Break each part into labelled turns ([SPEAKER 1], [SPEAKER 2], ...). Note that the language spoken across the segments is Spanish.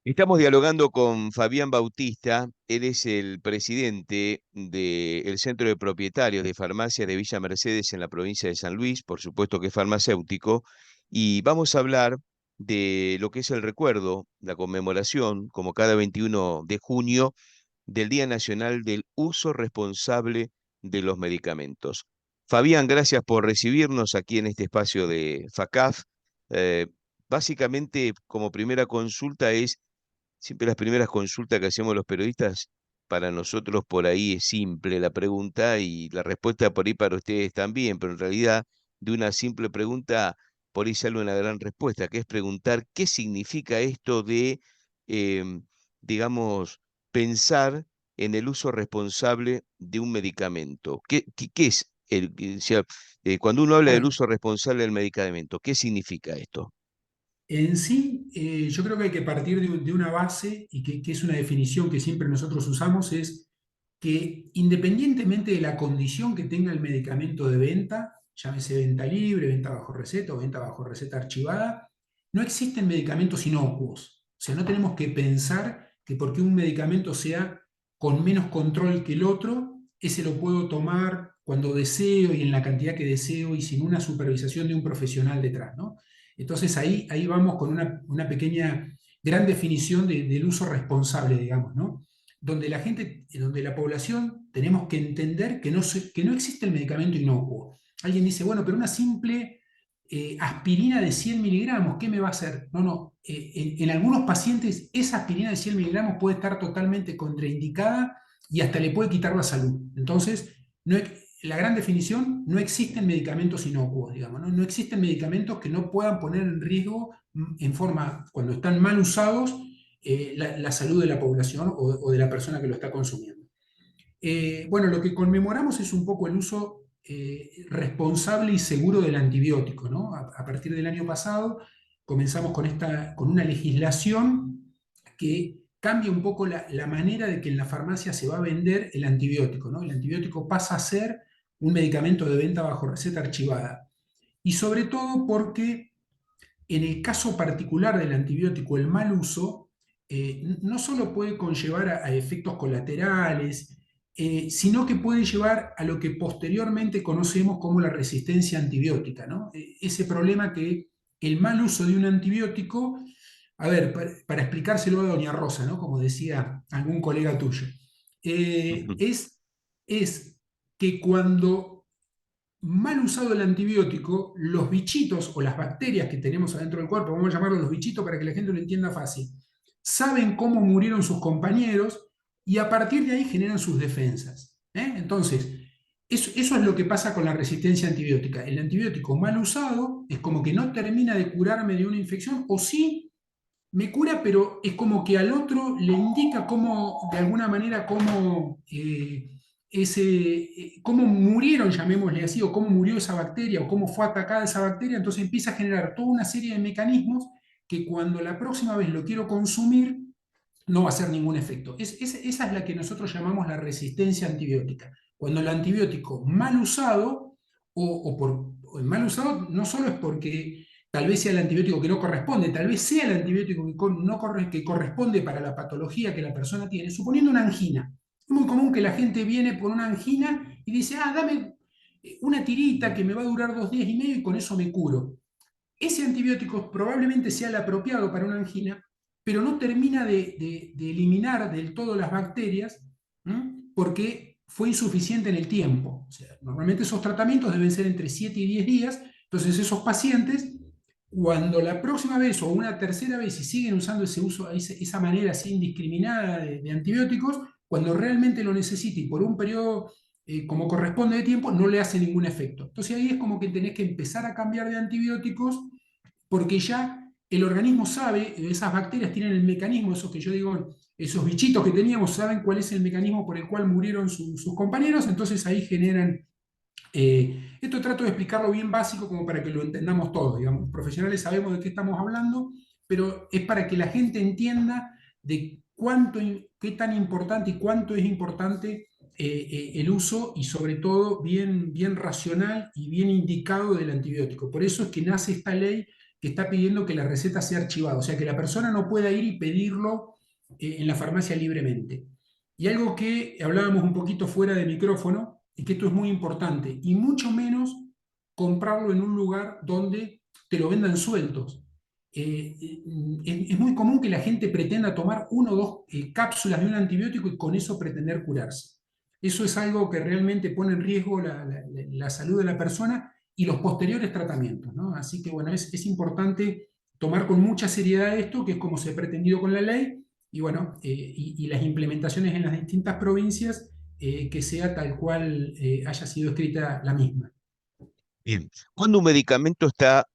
[SPEAKER 1] Estamos dialogando con Fabián Bautista, él es el presidente del Centro de Propietarios de Farmacias de Villa Mercedes en la provincia de San Luis, por supuesto que es farmacéutico, y vamos a hablar de lo que es el recuerdo, la conmemoración, como cada 21 de junio, del Día Nacional del Uso Responsable de los Medicamentos. Fabián, gracias por recibirnos aquí en este espacio de FACAF. Eh, Básicamente, como primera consulta es. Siempre las primeras consultas que hacemos los periodistas, para nosotros por ahí es simple la pregunta y la respuesta por ahí para ustedes también, pero en realidad de una simple pregunta por ahí sale una gran respuesta, que es preguntar qué significa esto de, em, digamos, pensar en el uso responsable de un medicamento. ¿Qué es o sea, cuando uno habla del
[SPEAKER 2] Bueno,
[SPEAKER 1] uso responsable del medicamento, ¿qué significa esto?
[SPEAKER 2] en sí, yo creo que hay que partir de una base y que es una definición que siempre nosotros usamos, es que independientemente de la condición que tenga el medicamento de venta, llámese venta libre, venta bajo receta o venta bajo receta archivada, no existen medicamentos inocuos. O sea, no tenemos que pensar que porque un medicamento sea con menos control que el otro, ese lo puedo tomar cuando deseo y en la cantidad que deseo y sin una supervisación de un profesional detrás, ¿no? Entonces ahí vamos con una pequeña, gran definición del uso responsable, digamos, ¿no? Donde la gente, donde la población tenemos que entender que no existe el medicamento inocuo. Alguien dice, bueno, pero una simple aspirina de 100 miligramos, ¿qué me va a hacer? No, no, en algunos pacientes esa aspirina de 100 miligramos puede estar totalmente contraindicada y hasta le puede quitar la salud. Entonces, no, la gran definición, no existen medicamentos inocuos, digamos, ¿no? No existen medicamentos que no puedan poner en riesgo en forma, cuando están mal usados, la salud de la población o de la persona que lo está consumiendo. Bueno, lo que conmemoramos es un poco el uso responsable y seguro del antibiótico, ¿no? A partir del año pasado comenzamos con una legislación que cambia un poco la manera de que en la farmacia se va a vender el antibiótico, ¿no? El antibiótico pasa a ser un medicamento de venta bajo receta archivada. Y sobre todo porque en el caso particular del antibiótico, el mal uso no solo puede conllevar a efectos colaterales, sino que puede llevar a lo que posteriormente conocemos como la resistencia antibiótica, ¿no? Ese problema que el mal uso de un antibiótico, a ver, para explicárselo a doña Rosa, ¿no? Como decía algún colega tuyo, eh,
[SPEAKER 1] Ujú.
[SPEAKER 2] es, es que cuando mal usado el antibiótico, los bichitos o las bacterias que tenemos adentro del cuerpo, vamos a llamarlos los bichitos para que la gente lo entienda fácil, saben cómo murieron sus compañeros y a partir de ahí generan sus defensas. Entonces, eso es lo que pasa con la resistencia antibiótica. El antibiótico mal usado es como que no termina de curarme de una infección, o sí me cura, pero es como que al otro le indica cómo, de alguna manera, cómo murieron, llamémosle así, o cómo murió esa bacteria, o cómo fue atacada esa bacteria. Entonces empieza a generar toda una serie de mecanismos que cuando la próxima vez lo quiero consumir, no va a hacer ningún efecto. Esa es la que nosotros llamamos la resistencia antibiótica. Cuando el antibiótico mal usado, o mal usado no solo es porque tal vez sea el antibiótico que no corresponde, tal vez sea el antibiótico que corresponde para la patología que la persona tiene, suponiendo una angina. Es muy común que la gente viene por una angina y dice, dame una tirita que me va a durar 2 días y medio y con eso me curo. Ese antibiótico probablemente sea el apropiado para una angina, pero no termina de eliminar del todo las bacterias, porque fue insuficiente en el tiempo. O sea, normalmente esos tratamientos deben ser entre 7 y 10 días, entonces esos pacientes, cuando la próxima vez o una tercera vez, si siguen usando esa manera así indiscriminada de antibióticos, cuando realmente lo necesite y por un periodo como corresponde de tiempo, no le hace ningún efecto. Entonces ahí es como que tenés que empezar a cambiar de antibióticos porque ya el organismo sabe, esas bacterias tienen el mecanismo, esos que yo digo, esos bichitos que teníamos, saben cuál es el mecanismo por el cual murieron sus compañeros, entonces ahí generan. Esto trato de explicarlo bien básico como para que lo entendamos todos, digamos, los profesionales sabemos de qué estamos hablando, pero es para que la gente entienda de qué tan importante y cuánto es importante el uso y sobre todo bien racional y bien indicado del antibiótico. Por eso es que nace esta ley que está pidiendo que la receta sea archivada, o sea, que la persona no pueda ir y pedirlo en la farmacia libremente. Y algo que hablábamos un poquito fuera de micrófono, y que esto es muy importante, y mucho menos comprarlo en un lugar donde te lo vendan sueltos. Es muy común que la gente pretenda tomar uno o dos cápsulas de un antibiótico y con eso pretender curarse. Eso es algo que realmente pone en riesgo la salud de la persona y los posteriores tratamientos, ¿no? Así que bueno, es importante tomar con mucha seriedad esto, que es como se ha pretendido con la ley, y bueno, y las implementaciones en las distintas provincias, que sea tal cual haya sido escrita la misma.
[SPEAKER 1] Bien. Cuando un medicamento está,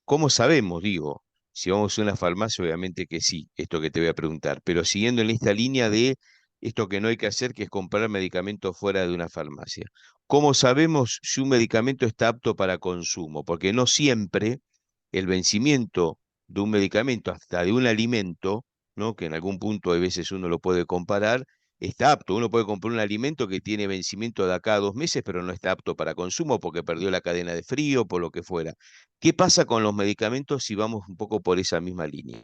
[SPEAKER 1] ¿cómo sabemos? Digo, si vamos a una farmacia, obviamente que sí, esto que te voy a preguntar, pero siguiendo en esta línea de esto que no hay que hacer, que es comprar medicamentos fuera de una farmacia. ¿Cómo sabemos si un medicamento está apto para consumo? Porque no siempre el vencimiento de un medicamento, hasta de un alimento, ¿no? Que en algún punto a veces uno lo puede comparar, está apto. Uno puede comprar un alimento que tiene vencimiento de acá a 2 meses, pero no está apto para consumo porque perdió la cadena de frío, por lo que fuera. ¿Qué pasa con los medicamentos si vamos un poco por esa misma línea?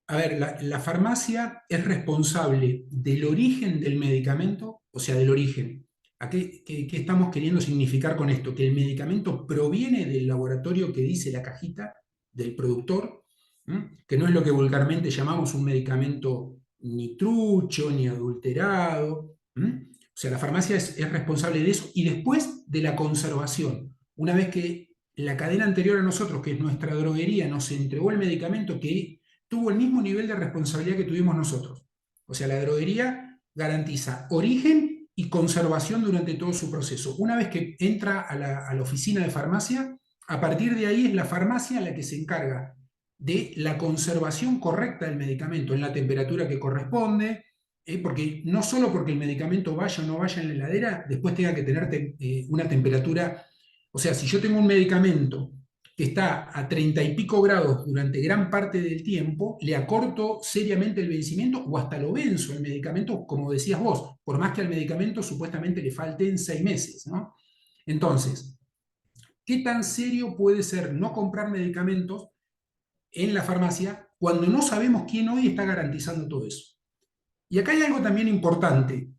[SPEAKER 2] A ver, la farmacia es responsable del origen del medicamento, o sea, del origen. ¿Qué estamos queriendo significar con esto? Que el medicamento proviene del laboratorio que dice la cajita del productor, ¿m? Que no es lo que vulgarmente llamamos un medicamento ni trucho ni adulterado. ¿M? O sea, la farmacia es responsable de eso y después de la conservación. Una vez que la cadena anterior a nosotros, que es nuestra droguería, nos entregó el medicamento que tuvo el mismo nivel de responsabilidad que tuvimos nosotros. O sea, la droguería garantiza origen y conservación durante todo su proceso. Una vez que entra a la oficina de farmacia, a partir de ahí es la farmacia la que se encarga de la conservación correcta del medicamento en la temperatura que corresponde, porque no solo porque el medicamento vaya o no vaya en la heladera, después tenga que tener una temperatura, o sea, si yo tengo un medicamento que está a 30 y pico grados durante gran parte del tiempo, le acorto seriamente el vencimiento o hasta lo venzo el medicamento, como decías vos, por más que al medicamento supuestamente le falten 6 meses, ¿no? Entonces, ¿qué tan serio puede ser no comprar medicamentos en la farmacia cuando no sabemos quién hoy está garantizando todo eso? Y acá hay algo también importante.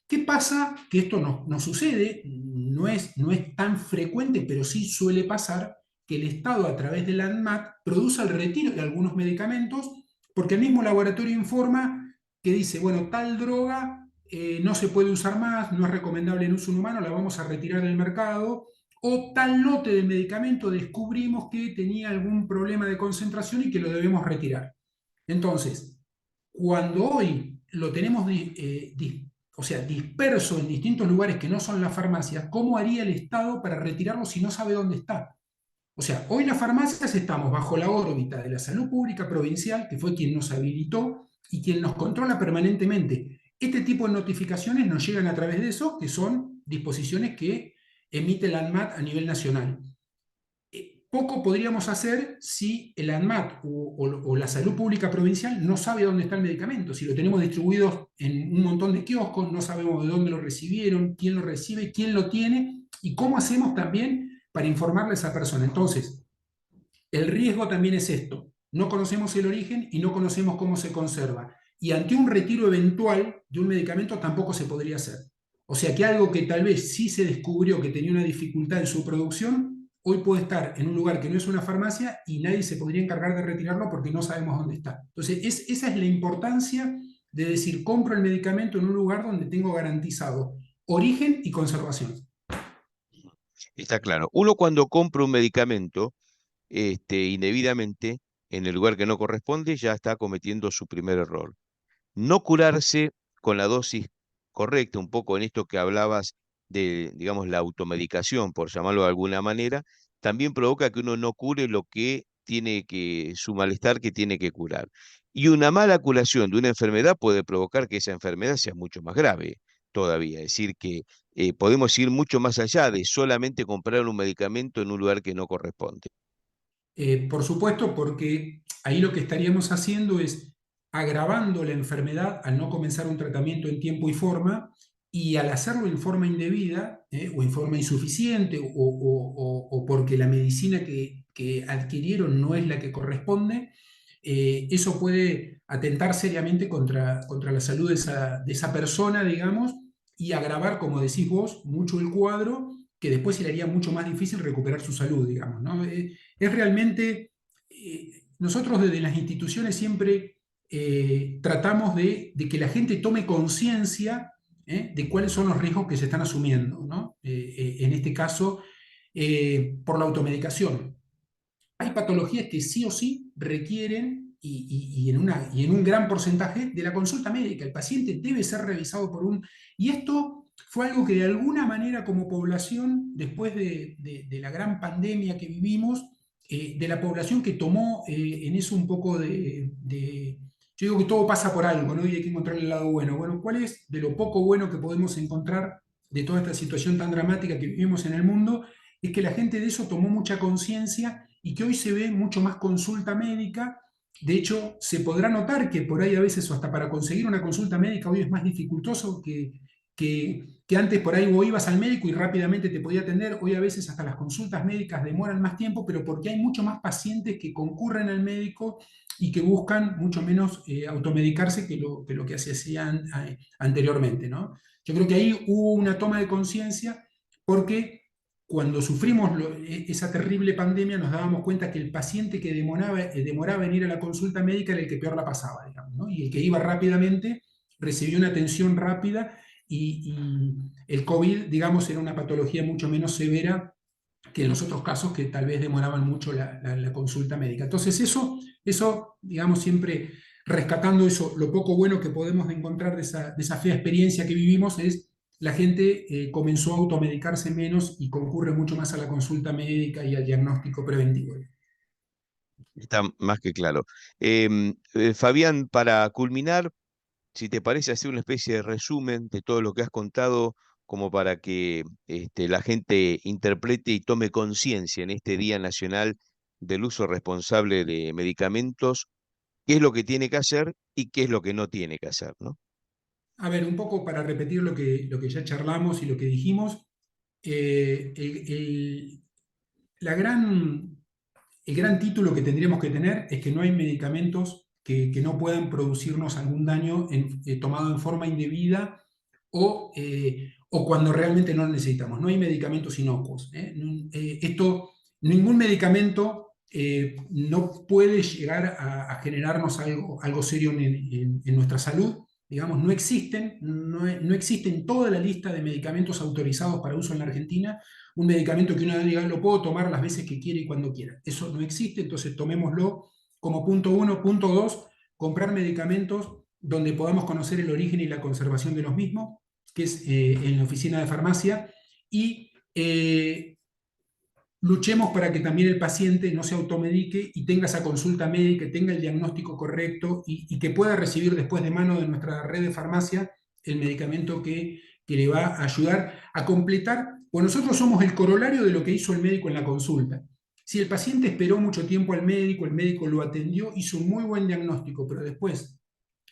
[SPEAKER 2] ¿Qué pasa? Que esto no sucede, no es tan frecuente, pero sí suele pasar que el Estado a través de la ANMAT produce el retiro de algunos medicamentos porque el mismo laboratorio informa que dice, bueno, tal droga no se puede usar más, no es recomendable en uso humano, la vamos a retirar del mercado, o tal lote de medicamento descubrimos que tenía algún problema de concentración y que lo debemos retirar. Entonces, cuando hoy lo tenemos o sea, disperso en distintos lugares que no son las farmacias, ¿cómo haría el Estado para retirarlo si no sabe dónde está? O sea, hoy las farmacias estamos bajo la órbita de la salud pública provincial, que fue quien nos habilitó y quien nos controla permanentemente. Este tipo de notificaciones nos llegan a través de eso, que son disposiciones que emite la ANMAT a nivel nacional. Poco podríamos hacer si el ANMAT o la salud pública provincial no sabe dónde está el medicamento. Si lo tenemos distribuido en un montón de kioscos, no sabemos de dónde lo recibieron, quién lo recibe, quién lo tiene y cómo hacemos también para informarle a esa persona. Entonces, el riesgo también es esto. No conocemos el origen y no conocemos cómo se conserva. Y ante un retiro eventual de un medicamento tampoco se podría hacer. O sea que algo que tal vez sí se descubrió que tenía una dificultad en su producción, hoy puede estar en un lugar que no es una farmacia y nadie se podría encargar de retirarlo porque no sabemos dónde está. Entonces, esa es la importancia de decir, compro el medicamento en un lugar donde tengo garantizado origen y conservación.
[SPEAKER 1] Está claro. Uno cuando compra un medicamento, indebidamente, en el lugar que no corresponde, ya está cometiendo su primer error. No curarse con la dosis correcta, un poco en esto que hablabas de, digamos, la automedicación, por llamarlo de alguna manera, también provoca que uno no cure lo que tiene que, su malestar que tiene que curar. Y una mala curación de una enfermedad puede provocar que esa enfermedad sea mucho más grave todavía. Es decir, que podemos ir mucho más allá de solamente comprar un medicamento en un lugar que no corresponde.
[SPEAKER 2] Por supuesto, porque ahí lo que estaríamos haciendo es agravando la enfermedad al no comenzar un tratamiento en tiempo y forma, y al hacerlo en forma indebida o en forma insuficiente o porque la medicina que adquirieron no es la que corresponde, eso puede atentar seriamente contra la salud de esa persona, digamos, y agravar, como decís vos, mucho el cuadro, que después se le haría mucho más difícil recuperar su salud, digamos, ¿no? Es realmente, nosotros desde las instituciones siempre tratamos de que la gente tome conciencia de cuáles son los riesgos que se están asumiendo, ¿no? En este caso, por la automedicación. Hay patologías que sí o sí requieren, y en un gran porcentaje, de la consulta médica. El paciente debe ser revisado por un... Y esto fue algo que de alguna manera como población, después de la gran pandemia que vivimos, de la población que tomó en eso un poco yo digo que todo pasa por algo, ¿no? Y hay que encontrar el lado bueno. Bueno, ¿cuál es de lo poco bueno que podemos encontrar de toda esta situación tan dramática que vivimos en el mundo? Es que la gente de eso tomó mucha conciencia y que hoy se ve mucho más consulta médica. De hecho, se podrá notar que por ahí a veces, o hasta para conseguir una consulta médica, hoy es más dificultoso que antes por ahí vos ibas al médico y rápidamente te podía atender. Hoy a veces hasta las consultas médicas demoran más tiempo, pero porque hay mucho más pacientes que concurren al médico y que buscan mucho menos automedicarse que lo que se hacían anteriormente, ¿no? Yo creo que ahí hubo una toma de conciencia porque cuando sufrimos esa terrible pandemia nos dábamos cuenta que el paciente que demoraba en ir a la consulta médica era el que peor la pasaba, digamos, ¿no? Y el que iba rápidamente recibió una atención rápida y el COVID, digamos, era una patología mucho menos severa que en los otros casos que tal vez demoraban mucho la consulta médica. Entonces eso, digamos, siempre rescatando eso, lo poco bueno que podemos encontrar de esa fea experiencia que vivimos es la gente comenzó a automedicarse menos y concurre mucho más a la consulta médica y al diagnóstico preventivo.
[SPEAKER 1] Está más que claro. Fabián, para culminar, si te parece hacer una especie de resumen de todo lo que has contado, como para que la gente interprete y tome conciencia en este Día Nacional del Uso Responsable de Medicamentos, qué es lo que tiene que hacer y qué es lo que no tiene que hacer, ¿no?
[SPEAKER 2] A ver, un poco para repetir lo que ya charlamos y lo que dijimos, eh, el, el- la gran el gran título que tendríamos que tener es que no hay medicamentos que no puedan producirnos algún daño tomado en forma indebida o cuando realmente no lo necesitamos. No hay medicamentos inocuos. Ningún medicamento no puede llegar a generarnos algo serio en nuestra salud. Digamos, no existe en toda la lista de medicamentos autorizados para uso en la Argentina un medicamento que uno diga lo puedo tomar las veces que quiera y cuando quiera. Eso no existe, entonces tomémoslo como punto uno. Punto dos, comprar medicamentos donde podamos conocer el origen y la conservación de los mismos, que es en la oficina de farmacia, y luchemos para que también el paciente no se automedique y tenga esa consulta médica, tenga el diagnóstico correcto y que pueda recibir después de mano de nuestra red de farmacia el medicamento que le va a ayudar a completar, pues nosotros somos el corolario de lo que hizo el médico en la consulta. Si el paciente esperó mucho tiempo al médico, el médico lo atendió, hizo un muy buen diagnóstico, pero después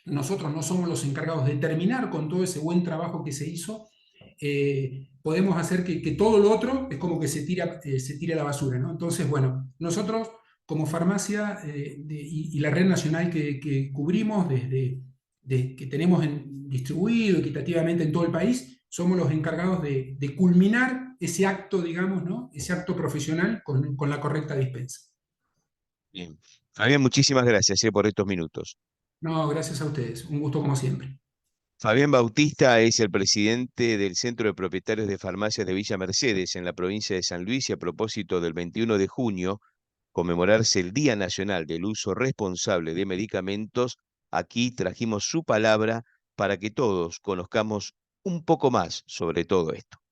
[SPEAKER 2] nosotros no somos los encargados de terminar con todo ese buen trabajo que se hizo, podemos hacer que todo lo otro es como que se tira a la basura, ¿no? Entonces, bueno, nosotros como farmacia y la red nacional que cubrimos, que tenemos distribuido equitativamente en todo el país, somos los encargados de culminar ese acto, digamos, ¿no? Ese acto profesional con la correcta dispensa.
[SPEAKER 1] Bien. Fabián, muchísimas gracias, por estos minutos.
[SPEAKER 2] No, gracias a ustedes. Un gusto como siempre.
[SPEAKER 1] Fabián Bautista es el presidente del Centro de Propietarios de Farmacias de Villa Mercedes en la provincia de San Luis y a propósito del 21 de junio, conmemorarse el Día Nacional del Uso Responsable de Medicamentos, aquí trajimos su palabra para que todos conozcamos un poco más sobre todo esto.